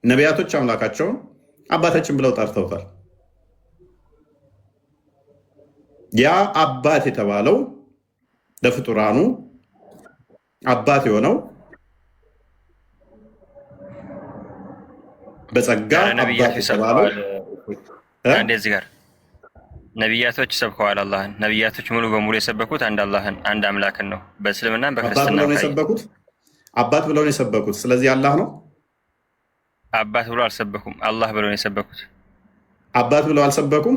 ነቢያቶች አምላካቸውን አባታችን ብለው ጠርተውታል። ያ አባት የተባለው ለፍጡራኑ አባት የሆነው በጸጋ አባት የተባለው እንደዚህ ጋር ነቢያቶች ሰብከዋል አላህን። ነቢያቶች ሙሉ በሙሉ የሰበኩት አንድ አላህን አንድ አምላክን ነው። በእስልምና በክርስትና አባት ብለው ነው የሰበኩት። ስለዚህ አላህ ነው። አባት ብለው አልሰበኩም፣ አላህ ብለው ነው የሰበኩት። አባት ብለው አልሰበኩም።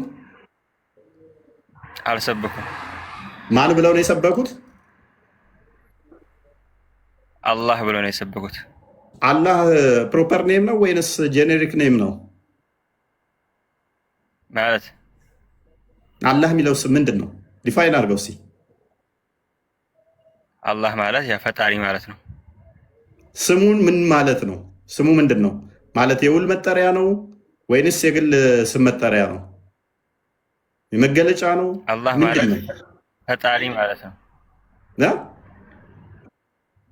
ማን ብለው ነው የሰበኩት? አላህ ብለው ነው የሰበኩት። አላህ ፕሮፐር ኔም ነው ወይንስ ጄኔሪክ ኔም ነው? ማለት አላህ የሚለው ስም ምንድን ነው? ዲፋይን አድርገው እስኪ። አላህ ማለት ያ ፈጣሪ ማለት ነው። ስሙን ምን ማለት ነው? ስሙ ምንድን ነው ማለት? የውል መጠሪያ ነው ወይንስ የግል ስም መጠሪያ ነው? የመገለጫ ነው? አላህ ማለት ፈጣሪ ማለት ነው።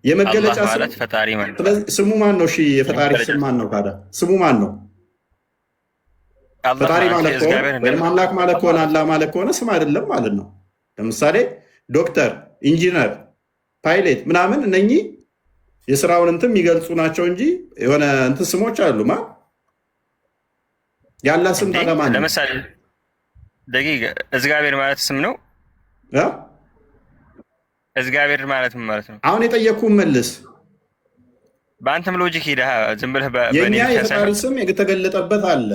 የመገለጫ ማለት ፈጣሪ ማለት ነው። ስለዚህ ስሙ ማን ነው? እሺ የፈጣሪ ስም ማን ነው ታዲያ? ስሙ ማን ነው? ፈጣሪ ማለት ከሆነ ወይም አምላክ ማለት ከሆነ አላህ ማለት ከሆነ ስም አይደለም ማለት ነው። ለምሳሌ ዶክተር፣ ኢንጂነር፣ ፓይሌት ምናምን እነኚህ የስራውን እንትን የሚገልጹ ናቸው እንጂ የሆነ እንትን ስሞች አሉ። ማ ያላህ ስም ታዲያ ማን ነው? ለምሳሌ ደቂቅ እግዚአብሔር ማለት ስም ነው። እግዚአብሔር ማለት ምን ማለት ነው? አሁን የጠየቅኩህን መልስ። በአንተም ሎጂክ ሄደህ ዝም ብለህ የእኛ የፈጣሪ ስም የተገለጠበት አለ።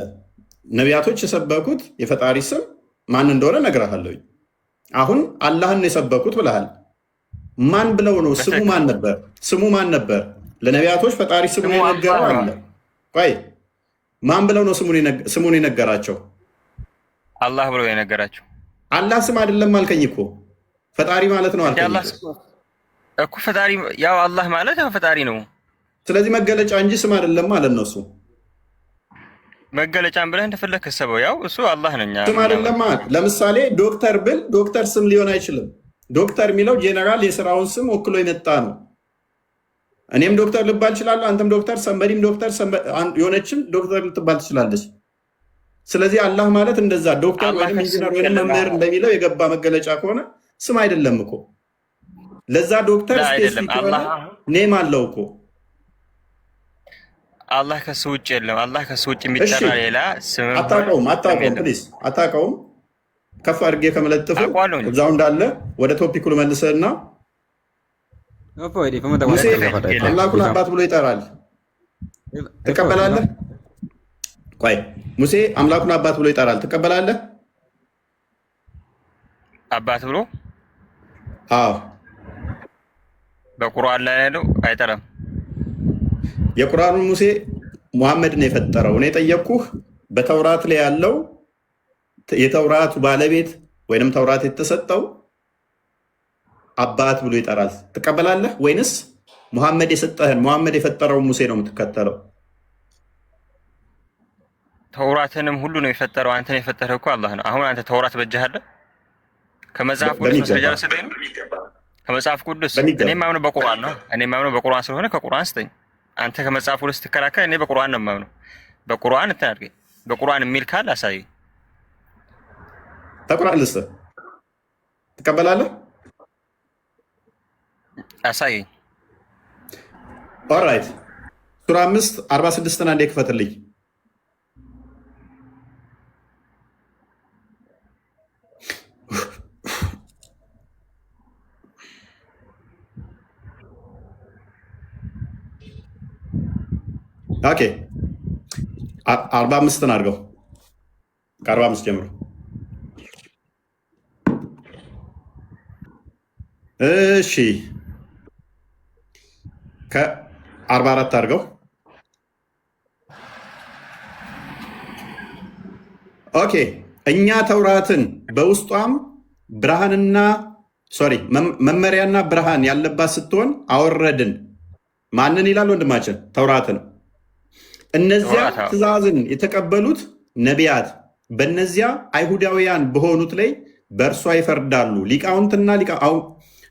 ነቢያቶች የሰበኩት የፈጣሪ ስም ማን እንደሆነ እነግርሃለሁ። አሁን አላህን የሰበኩት ብለሃል። ማን ብለው ነው? ስሙ ማን ነበር? ስሙ ማን ነበር? ለነቢያቶች ፈጣሪ ስሙን የነገረው አለ። ቆይ ማን ብለው ነው ስሙን የነገራቸው? አላህ ብለው የነገራቸው። አላህ ስም አይደለም አልከኝ እኮ ፈጣሪ ማለት ነው አልከኝ እኮ። ፈጣሪ ያው አላህ ማለት ያው ፈጣሪ ነው። ስለዚህ መገለጫ እንጂ ስም አይደለም ማለት ነው። እሱ መገለጫን ብለህ እንደፈለክ ከሰበው ያው እሱ አላህ ነኝ ስም አይደለም ማለት። ለምሳሌ ዶክተር ብል ዶክተር ስም ሊሆን አይችልም። ዶክተር የሚለው ጄኔራል የስራውን ስም ወክሎ የመጣ ነው። እኔም ዶክተር ልባል እችላለሁ፣ አንተም ዶክተር፣ ሰንበዲም ዶክተር፣ የሆነችም ዶክተር ልትባል ትችላለች። ስለዚህ አላህ ማለት እንደዛ ዶክተር ወይም ኢንጂነር ወይም መምህር እንደሚለው የገባ መገለጫ ከሆነ ስም አይደለም እኮ። ለዛ ዶክተር ስፔሲፊክ የሆነ ኔም አለው እኮ። አላህ ከሱ ውጭ የለም። አላህ ከሱ ውጭ የሚጠራ ሌላ ስም አታውቀውም። ፕሊዝ አታውቀውም። ከፍ አድርጌ ከመለጥፍ እዛው እንዳለ ወደ ቶፒኩ ልመልስህና ሙሴ አምላኩን አባት ብሎ ይጠራል። ትቀበላለህ? ቆይ ሙሴ አምላኩን አባት ብሎ ይጠራል። ትቀበላለህ? አባት ብሎ? አዎ። በቁርአን ላይ ያለው አይጠራም። የቁርአኑን ሙሴ ሙሐመድን የፈጠረው እኔ ጠየቅኩህ። በተውራት ላይ ያለው የተውራቱ ባለቤት ወይንም ተውራት የተሰጠው አባት ብሎ ይጠራል። ትቀበላለህ ወይንስ ሙሐመድ የሰጠህን ሙሐመድ የፈጠረውን ሙሴ ነው የምትከተለው? ተውራትንም ሁሉ ነው የፈጠረው። አንተን የፈጠረው እኮ አላህ ነው። አሁን አንተ ተውራት በእጅህ አለ? ከመጽሐፍ ቅዱስ መስረጃ ስጠኝ ነው። ከመጽሐፍ ቅዱስ እኔ የማምነው በቁርአን ነው። እኔ የማምነው በቁርአን ስለሆነ ከቁርአን ስጠኝ። አንተ ከመጽሐፍ ቅዱስ ስትከራከር እኔ በቁርአን ነው የማምነው። በቁርአን እንትን አድርገኝ። በቁርአን የሚል ካል አሳየኝ። ተቁርአን ልስጥህ። ትቀበላለህ? አሳየኝ። ኦልራይት ሱራ 5:46 አንዴ ክፈትልኝ። ኦኬ 45 አድርገው። ከ45 ጀምሮ እሺ፣ ከ44 አድርገው። ኦኬ እኛ ተውራትን በውስጧም ብርሃንና መመሪያና ብርሃን ያለባት ስትሆን አወረድን። ማንን ይላል ወንድማችን? ተውራትን። እነዚያ ትእዛዝን የተቀበሉት ነቢያት በእነዚያ አይሁዳውያን በሆኑት ላይ በእርሷ ይፈርዳሉ።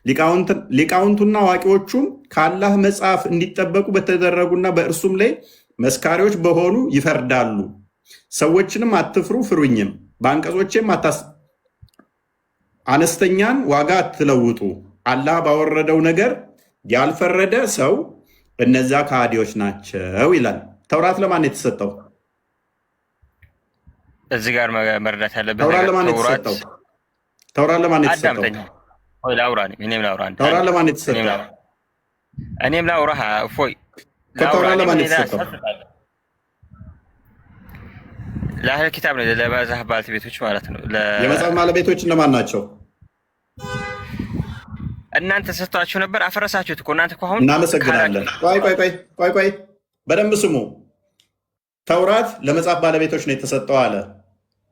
ሊቃውንቱና አዋቂዎቹም ከአላህ መጽሐፍ እንዲጠበቁ በተደረጉና በእርሱም ላይ መስካሪዎች በሆኑ ይፈርዳሉ። ሰዎችንም አትፍሩ ፍሩኝም፣ በአንቀጾቼም አነስተኛን ዋጋ አትለውጡ። አላህ ባወረደው ነገር ያልፈረደ ሰው እነዛ ከሃዲዎች ናቸው ይላል። ተውራት ለማን የተሰጠው? እዚህ ጋር መረዳት ያለበት ተውራት ለማን የተሰጠው? ተውራት ለማን የተሰጠው? እኔም ላውራ። ተውራት ለማን የተሰጠው? እኔም ላውራ። እፎይ ከተውራት ለማን የተሰጠው? ለአህል ኪታብ ነው፣ ለመጽሐፍ ባለቤቶች ማለት ነው። የመጽሐፍ ባለቤቶች እነማን ናቸው? እናንተ ሰጥቷችሁ ነበር፣ አፈረሳችሁት እኮ እናንተ እኮ። አሁን እናመሰግናለን። ቆይ በደንብ ስሙ። ተውራት ለመጽሐፍ ባለቤቶች ነው የተሰጠው አለ።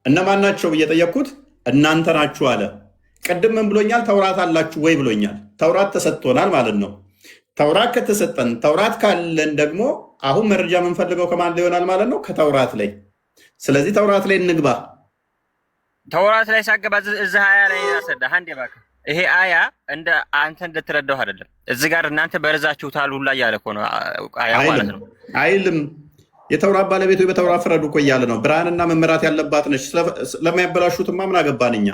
እነማን ናቸው ብዬ ጠየቅኩት። እናንተ ናችሁ አለ። ቅድም ምን ብሎኛል? ተውራት አላችሁ ወይ ብሎኛል። ተውራት ተሰጥቶናል ማለት ነው። ተውራት ከተሰጠን፣ ተውራት ካለን ደግሞ አሁን መረጃ የምንፈልገው ከማን ላይ ይሆናል ማለት ነው? ከተውራት ላይ። ስለዚህ ተውራት ላይ እንግባ። ተውራት ላይ ሳገባ እዚህ አያ ላይ ያሰዳ አንዴ እባክህ። ይሄ አያ እንደ አንተ እንደተረዳው አይደለም። እዚህ ጋር እናንተ በርዛችሁታል ሁላ እያለ እኮ ነው አያ ማለት ነው። አይልም። የተውራት ባለቤቱ በተውራት ፍረዱ እኮ እያለ ነው። ብርሃንና መመራት ያለባት ነች። ለማያበላሹትማ ምን አገባን እኛ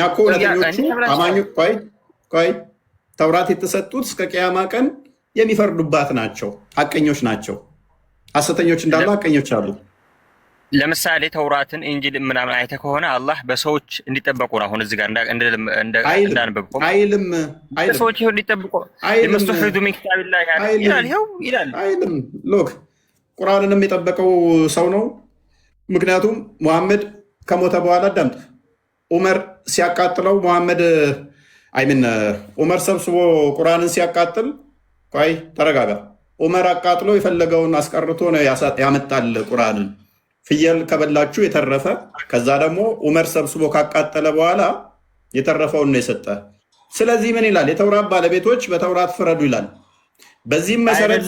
እኮ እውነተኞቹ አማኙ። ቆይ ተውራት የተሰጡት እስከ ቅያማ ቀን የሚፈርዱባት ናቸው። ሐቀኞች ናቸው። ሐሰተኞች እንዳሉ ሐቀኞች አሉ። ለምሳሌ ተውራትን እንጂል ምናምን አይተህ ከሆነ አላህ በሰዎች እንዲጠበቁ ነው። አሁን እዚህ ጋር እንዳንበብቆ አይልም። ሰዎች ይሁን እንዲጠብቁ የምስተፍሪዱ ሚን ኪታቢላህ ይላል። አይልም። ሎክ ቁርአንንም የጠበቀው ሰው ነው። ምክንያቱም ሙሐመድ ከሞተ በኋላ አዳምጥ፣ ዑመር ሲያቃጥለው ዑመር ሰብስቦ ቁርአንን ሲያቃጥል፣ ቆይ ተረጋጋ። ዑመር አቃጥሎ የፈለገውን አስቀርቶ ነው ያመጣል ቁርአንን። ፍየል ከበላችሁ የተረፈ፣ ከዛ ደግሞ ዑመር ሰብስቦ ካቃጠለ በኋላ የተረፈውን ነው የሰጠ። ስለዚህ ምን ይላል? የተውራት ባለቤቶች በተውራት ፍረዱ ይላል። በዚህም መሰረት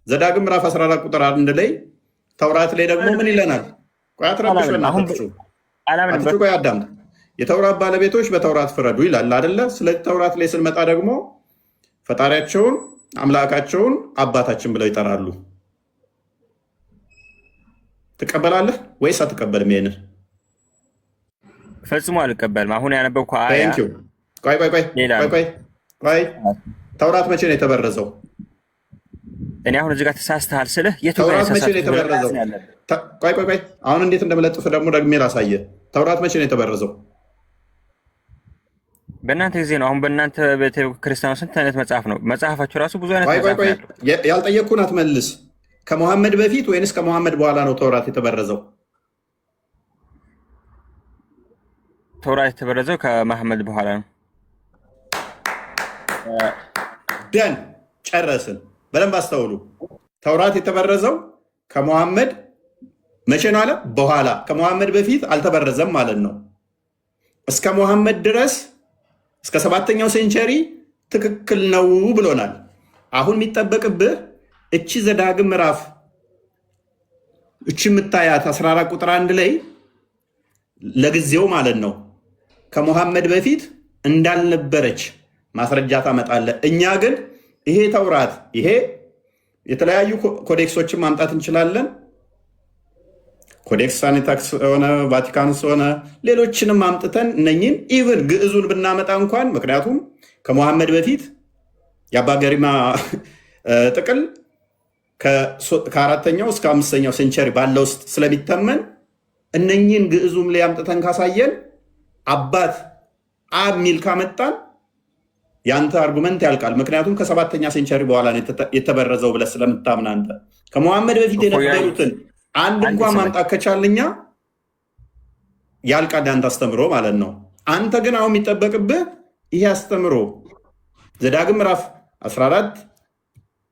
ዘዳግም ምዕራፍ 14 ቁጥር 1 ላይ ተውራት ላይ ደግሞ ምን ይለናል? ቆይ አዳምጥ። የተውራት ባለቤቶች በተውራት ፍረዱ ይላል አይደለ? ስለዚህ ተውራት ላይ ስንመጣ ደግሞ ፈጣሪያቸውን አምላካቸውን አባታችን ብለው ይጠራሉ። ትቀበላለህ ወይስ አትቀበልም? ይሄንን ፈጽሞ አልቀበልም። አሁን ያነበብኩ አያ ቆይ ተውራት መቼ ነው የተበረዘው? እኔ አሁን እዚህ ጋር ተሳስተሃል ስልህ ተውራት መቼ ነው የተበረዘው? ቆይ አሁን እንዴት እንደምለጥፍ ደግሞ ደግሜ ላሳየህ። ተውራት መቼ ነው የተበረዘው? በእናንተ ጊዜ ነው። አሁን በእናንተ ቤተክርስቲያኑ ስንት አይነት መጽሐፍ ነው? መጽሐፋችሁ ራሱ ብዙ አይነት መጽሐፍ ነው። ያልጠየቅኩህን አትመልስ። ከመሐመድ በፊት ወይንስ ከመሐመድ በኋላ ነው ተውራት የተበረዘው? ተውራት የተበረዘው ከመሐመድ በኋላ ነው። ደን ጨረስን። በደንብ አስተውሉ። ተውራት የተበረዘው ከመሐመድ መቼ ነው አለ? በኋላ። ከመሐመድ በፊት አልተበረዘም ማለት ነው። እስከ መሐመድ ድረስ እስከ 7ኛው ሴንቸሪ ትክክል ነው ብሎናል። አሁን የሚጠበቅብህ እቺ ዘዳግም ምዕራፍ እቺ የምታያት 14 ቁጥር 1 ላይ ለጊዜው ማለት ነው ከመሐመድ በፊት እንዳልነበረች ማስረጃ ታመጣለህ። እኛ ግን ይሄ ተውራት ይሄ የተለያዩ ኮዴክሶችን ማምጣት እንችላለን። ኮዴክስ ሳኒታክስ ሆነ ቫቲካንስ ሆነ ሌሎችንም አምጥተን እነኝን ኢቭን ግዕዙን ብናመጣ እንኳን ምክንያቱም ከመሐመድ በፊት የአባ ገሪማ ጥቅል ከ4ኛው እስከ 5ኛው ሴንቸሪ ባለው ውስጥ ስለሚተመን እነኝን ግዕዙም ላይ አምጥተን ካሳየን አባት አብ ሚል ካመጣን የአንተ አርጉመንት ያልቃል። ምክንያቱም ከ7ኛ ሴንቸሪ በኋላ የተበረዘው ብለህ ስለምታምን አንተ ከመሐመድ በፊት የነበሩትን አንድ እንኳን ማምጣት ከቻልኛ ያልቃል አንተ አስተምሮ ማለት ነው። አንተ ግን አሁን የሚጠበቅብህ ይሄ አስተምሮ ዘዳግም ምዕራፍ 14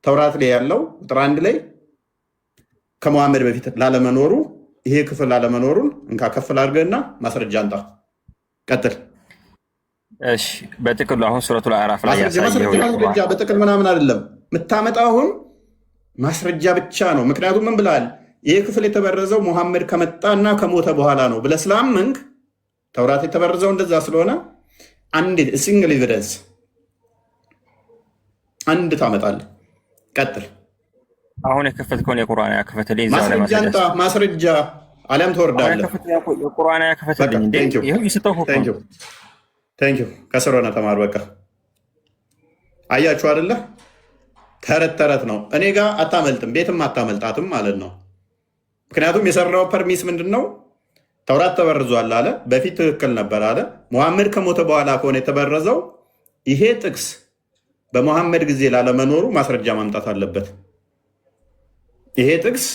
ተውራት ላይ ያለው ቁጥር 1 ላይ ከመሐመድ በፊት ላለመኖሩ ይሄ ክፍል ላለመኖሩን እንካ ከፍል አድርገህና ማስረጃ አንጣ። ቀጥል። እሺ፣ በጥቅሉ አሁን ሱረቱል አዕራፍ ላይ ማስረጃ በጥቅል ምናምን አይደለም የምታመጣው፣ አሁን ማስረጃ ብቻ ነው። ምክንያቱም ምን ብለሃል? ይህ ክፍል የተበረዘው ሙሐመድ ከመጣና ከሞተ በኋላ ነው ብለህ ስላመንክ ተውራት የተበረዘው እንደዛ ስለሆነ አንድ ሲንግል ኤቪደንስ አንድ ታመጣለህ። ቀጥል። አሁን የከፈትከውን የቁርአን ያከፈተልኝ ማስረጃ አንተ ማስረጃ አለም ትወርዳለህ። የቁርአን ያከፈተልኝ እንዴ ይሄው ይስጠው ሆኖ ቴንክ ዩ ከስር ሆነ ተማር። በቃ አያችሁ አይደለ? ተረት ተረት ነው። እኔ ጋር አታመልጥም፣ ቤትም አታመልጣትም ማለት ነው። ምክንያቱም የሰራው ፐርሚስ ምንድን ነው? ተውራት ተበርዟል አለ። በፊት ትክክል ነበር አለ። ሙሐመድ ከሞተ በኋላ ከሆነ የተበረዘው ይሄ ጥቅስ በሙሐመድ ጊዜ ላለመኖሩ ማስረጃ ማምጣት አለበት። ይሄ ጥቅስ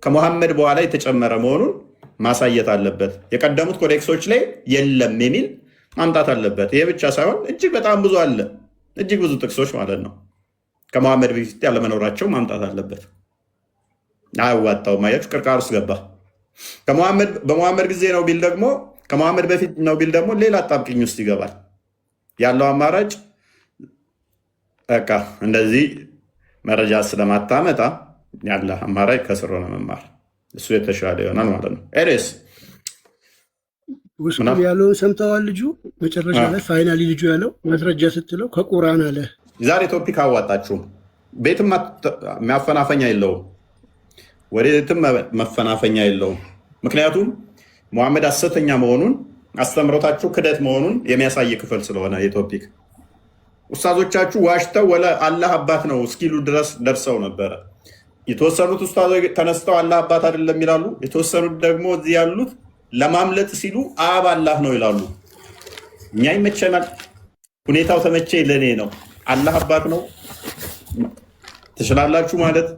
ከሙሐመድ በኋላ የተጨመረ መሆኑን ማሳየት አለበት። የቀደሙት ኮዴክሶች ላይ የለም የሚል ማምጣት አለበት። ይሄ ብቻ ሳይሆን እጅግ በጣም ብዙ አለ፣ እጅግ ብዙ ጥቅሶች ማለት ነው ከሙሐመድ በፊት ያለመኖራቸው ማምጣት አለበት። አያዋጣውም። አያችሁ ቅርቃር ውስጥ ገባ። በሙሐመድ ጊዜ ነው ቢል ደግሞ ከሙሐመድ በፊት ነው ቢል ደግሞ ሌላ አጣብቅኝ ውስጥ ይገባል። ያለው አማራጭ በቃ እንደዚህ መረጃ ስለማታመጣ ያለ አማራጭ ከስር ሆነ መማር እሱ የተሻለ ይሆናል ማለት ነው። ኤሬስ ውስጡ ያለውን ሰምተዋል። ልጁ መጨረሻ ላይ ፋይናሊ ልጁ ያለው ማስረጃ ስትለው ከቁርአን አለ። ዛሬ ቶፒክ አዋጣችሁም፣ ቤትም ማፈናፈኛ የለውም፣ ወዴትም መፈናፈኛ የለውም። ምክንያቱም ሙሐመድ ሐሰተኛ መሆኑን አስተምሮታችሁ ክደት መሆኑን የሚያሳይ ክፍል ስለሆነ የቶፒክ ኡስታዞቻችሁ ዋሽተው ወለ አላህ አባት ነው እስኪሉ ድረስ ደርሰው ነበረ። የተወሰኑት ኡስታዞች ተነስተው አላህ አባት አይደለም ይላሉ። የተወሰኑት ደግሞ እዚህ ያሉት ለማምለጥ ሲሉ አብ አላህ ነው ይላሉ። እኛ ይመቸናል፣ ሁኔታው ተመቼ ለእኔ ነው። አላህ አባት ነው ትችላላችሁ ማለት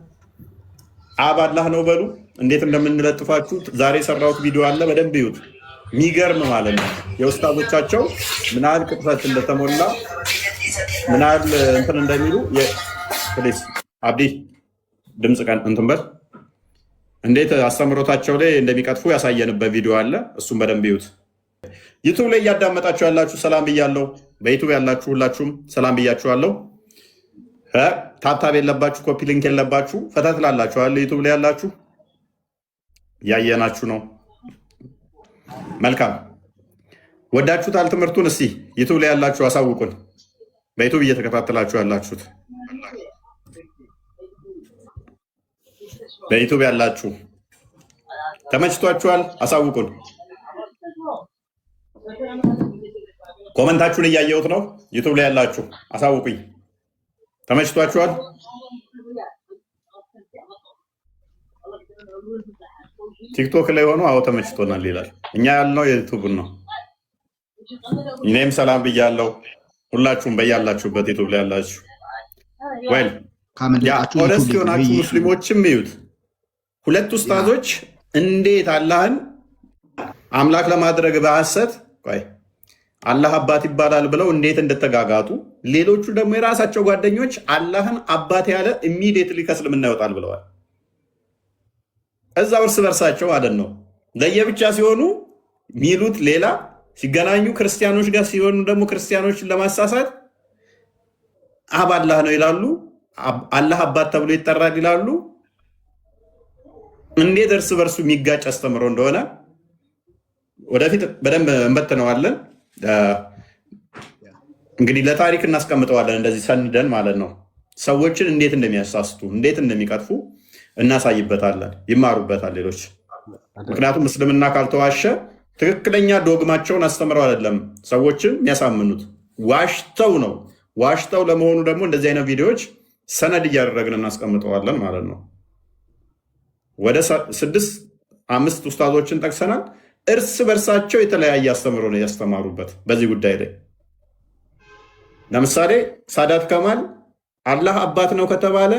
አብ አላህ ነው በሉ። እንዴት እንደምንለጥፋችሁ ዛሬ የሰራሁት ቪዲዮ አለ፣ በደንብ ይዩት። የሚገርም ማለት ነው የኡስታዞቻቸው ምን ያህል ቅጥፈት እንደተሞላ ምን ያህል እንትን እንደሚሉ አብዲ ድምፅ ቀን እንትን በል እንዴት አስተምሮታቸው ላይ እንደሚቀጥፉ ያሳየንበት ቪዲዮ አለ። እሱም በደንብ ይዩት። ዩቱብ ላይ እያዳመጣችሁ ያላችሁ ሰላም ብያለሁ። በዩቱብ ያላችሁ ሁላችሁም ሰላም ብያችኋለሁ። ታብታብ የለባችሁ፣ ኮፒ ሊንክ የለባችሁ፣ ፈታ ትላላችኋል። ዩቱብ ላይ ያላችሁ እያየናችሁ ነው። መልካም ወዳችሁታል ትምህርቱን። እስቲ ዩቱብ ላይ ያላችሁ አሳውቁን። በዩቱብ እየተከታተላችሁ ያላችሁት በዩቱብ ያላችሁ ተመችቷችኋል? አሳውቁን። ኮመንታችሁን እያየሁት ነው። ዩቱብ ላይ ያላችሁ አሳውቁኝ። ተመችቷችኋል? ቲክቶክ ላይ ሆኖ አዎ ተመችቶናል ይላል። እኛ ያልነው የዩቱብን ነው። እኔም ሰላም ብያለሁ። ሁላችሁም በያላችሁበት ዩቱብ ላይ ያላችሁ ወይ ኦነስት የሆናችሁ ሙስሊሞችም ይዩት። ሁለት ኡስታዞች እንዴት አላህን አምላክ ለማድረግ በሐሰት አላህ አባት ይባላል ብለው እንዴት እንደተጋጋጡ፣ ሌሎቹ ደግሞ የራሳቸው ጓደኞች አላህን አባት ያለ ኢሚዲየትሊ ከእስልምና ይወጣል ብለዋል። እዛው እርስ በርሳቸው ማለት ነው። ለየብቻ ሲሆኑ ሚሉት ሌላ፣ ሲገናኙ ክርስቲያኖች ጋር ሲሆኑ ደግሞ ክርስቲያኖችን ለማሳሳት አብ አላህ ነው ይላሉ። አላህ አባት ተብሎ ይጠራል ይላሉ። እንዴት እርስ በርሱ የሚጋጭ አስተምሮ እንደሆነ ወደፊት በደንብ እንበትነዋለን። እንግዲህ ለታሪክ እናስቀምጠዋለን፣ እንደዚህ ሰንደን ማለት ነው። ሰዎችን እንዴት እንደሚያሳስቱ እንዴት እንደሚቀጥፉ እናሳይበታለን፣ ይማሩበታል ሌሎች። ምክንያቱም እስልምና ካልተዋሸ ትክክለኛ ዶግማቸውን አስተምረው አይደለም ሰዎችን የሚያሳምኑት፣ ዋሽተው ነው። ዋሽተው ለመሆኑ ደግሞ እንደዚህ አይነት ቪዲዮዎች ሰነድ እያደረግን እናስቀምጠዋለን ማለት ነው። ወደ 6-5 ኡስታዞችን ጠቅሰናል። እርስ በርሳቸው የተለያየ አስተምሮ ነው ያስተማሩበት በዚህ ጉዳይ ላይ። ለምሳሌ ሳዳት ከማል አላህ አባት ነው ከተባለ፣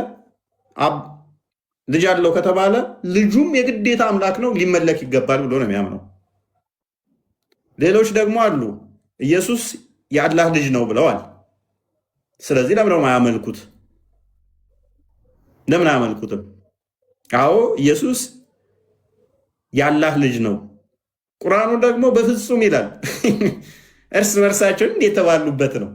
ልጅ አለው ከተባለ ልጁም የግዴታ አምላክ ነው ሊመለክ ይገባል ብሎ ነው የሚያምነው። ሌሎች ደግሞ አሉ ኢየሱስ የአላህ ልጅ ነው ብለዋል። ስለዚህ ለምን ነው የማያመልኩት? ለምን አያመልኩትም? አዎ ኢየሱስ የአላህ ልጅ ነው፣ ቁርአኑ ደግሞ በፍጹም ይላል። እርስ በርሳቸው እንዴት የተባሉበት ነው።